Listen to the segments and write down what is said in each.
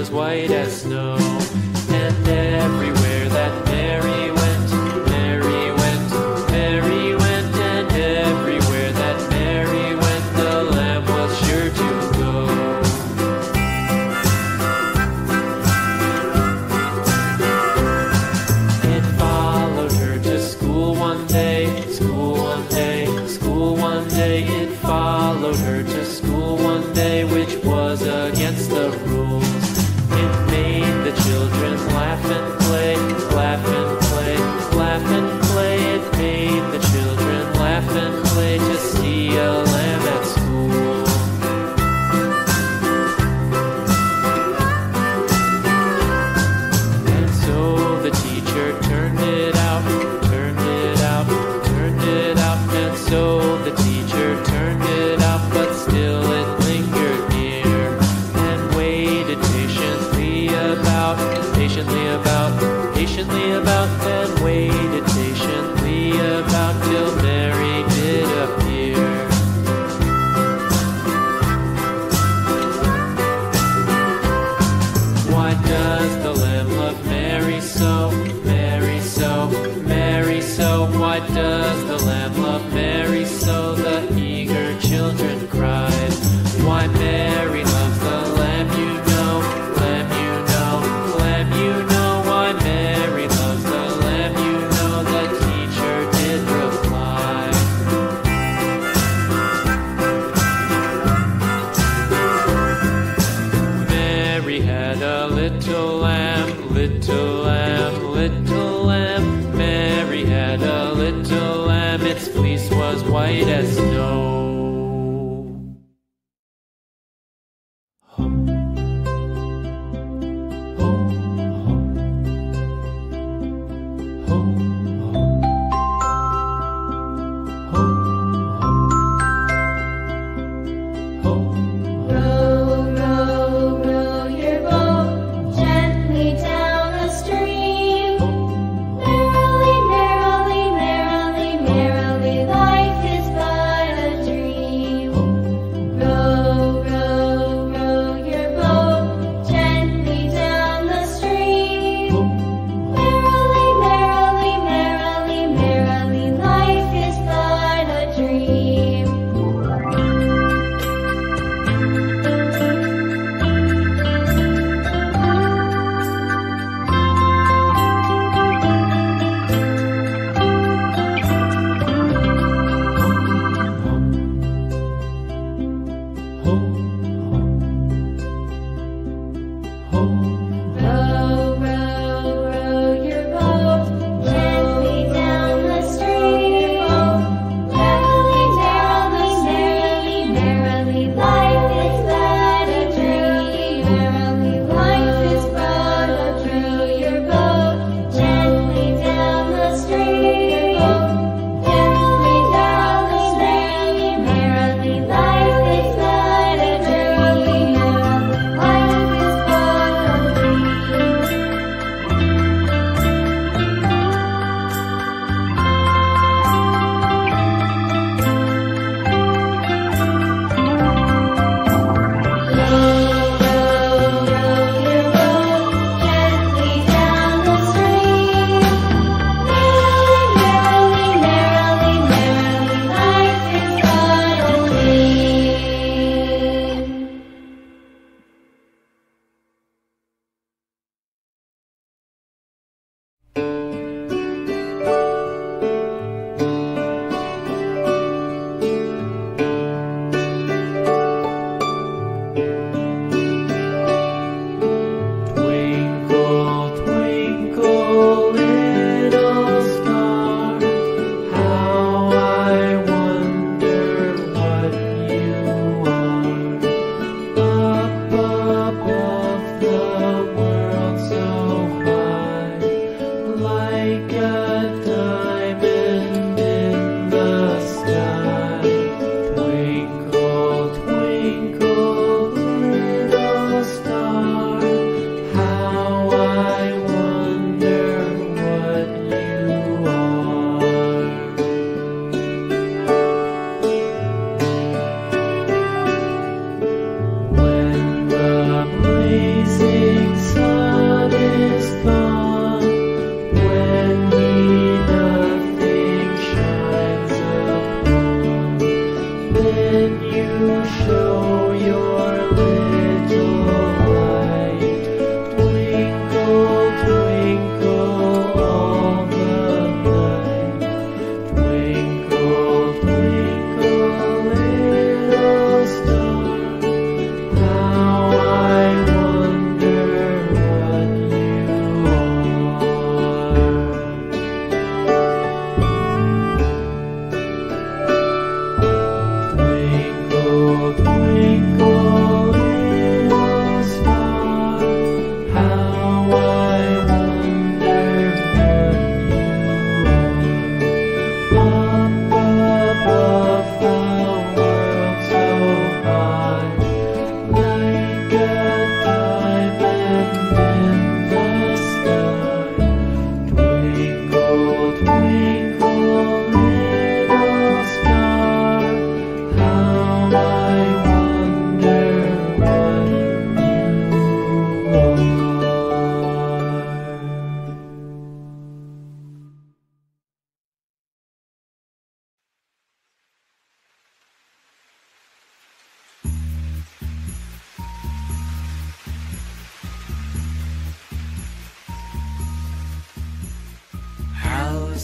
was white as snow. And everywhere that Mary went, Mary went, Mary went, and everywhere that Mary went, the lamb was sure to go. It followed her to school one day, school one day, school one day. It followed her to school one day, which was against the rules. It made the children laugh and play, laugh and play, laugh and play. It made the children laugh and play to see a lamb at school. And so the teacher turned it out, turned it out, turned it out. And so the teacher turned it out, but still it lingered near and waited patiently about, and waited patiently about till Mary did appear. Why does the Lamb love Mary so, Mary so, Mary so? Why does the Lamb love Mary so? The eager children cried. Why Mary loves the Lamb, you know, Lamb, you know, Lamb, you know. Why Mary loves the Lamb, you know, the teacher did reply. Mary had a little lamb, little lamb, little lamb. Mary had a little lamb, its fleece was white as snow.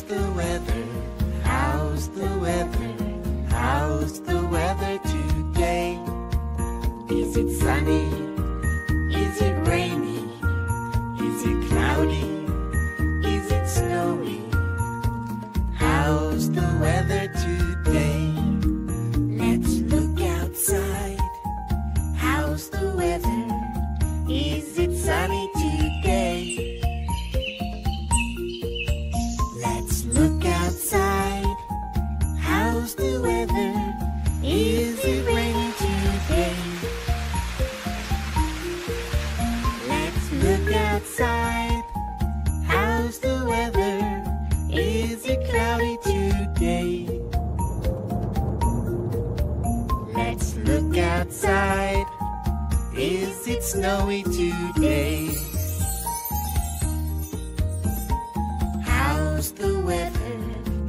How's the weather? How's the weather? How's the weather today? Is it sunny? Is it rainy? Is it cloudy? Is it snowy? How's the weather today? Let's look outside. How's the weather? Is it sunny today? Let's look outside. How's the weather? Is it raining today? Let's look outside. How's the weather? Is it cloudy today? Let's look outside. Is it snowy today? How's the weather?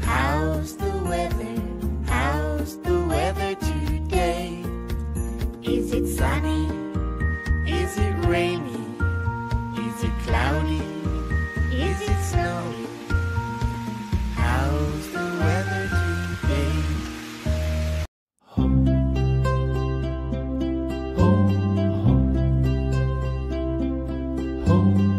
How's the weather? How's the weather today? Is it sunny? Is it rainy? Is it cloudy? Is it snowy? How's the weather today? Home, home, home, home.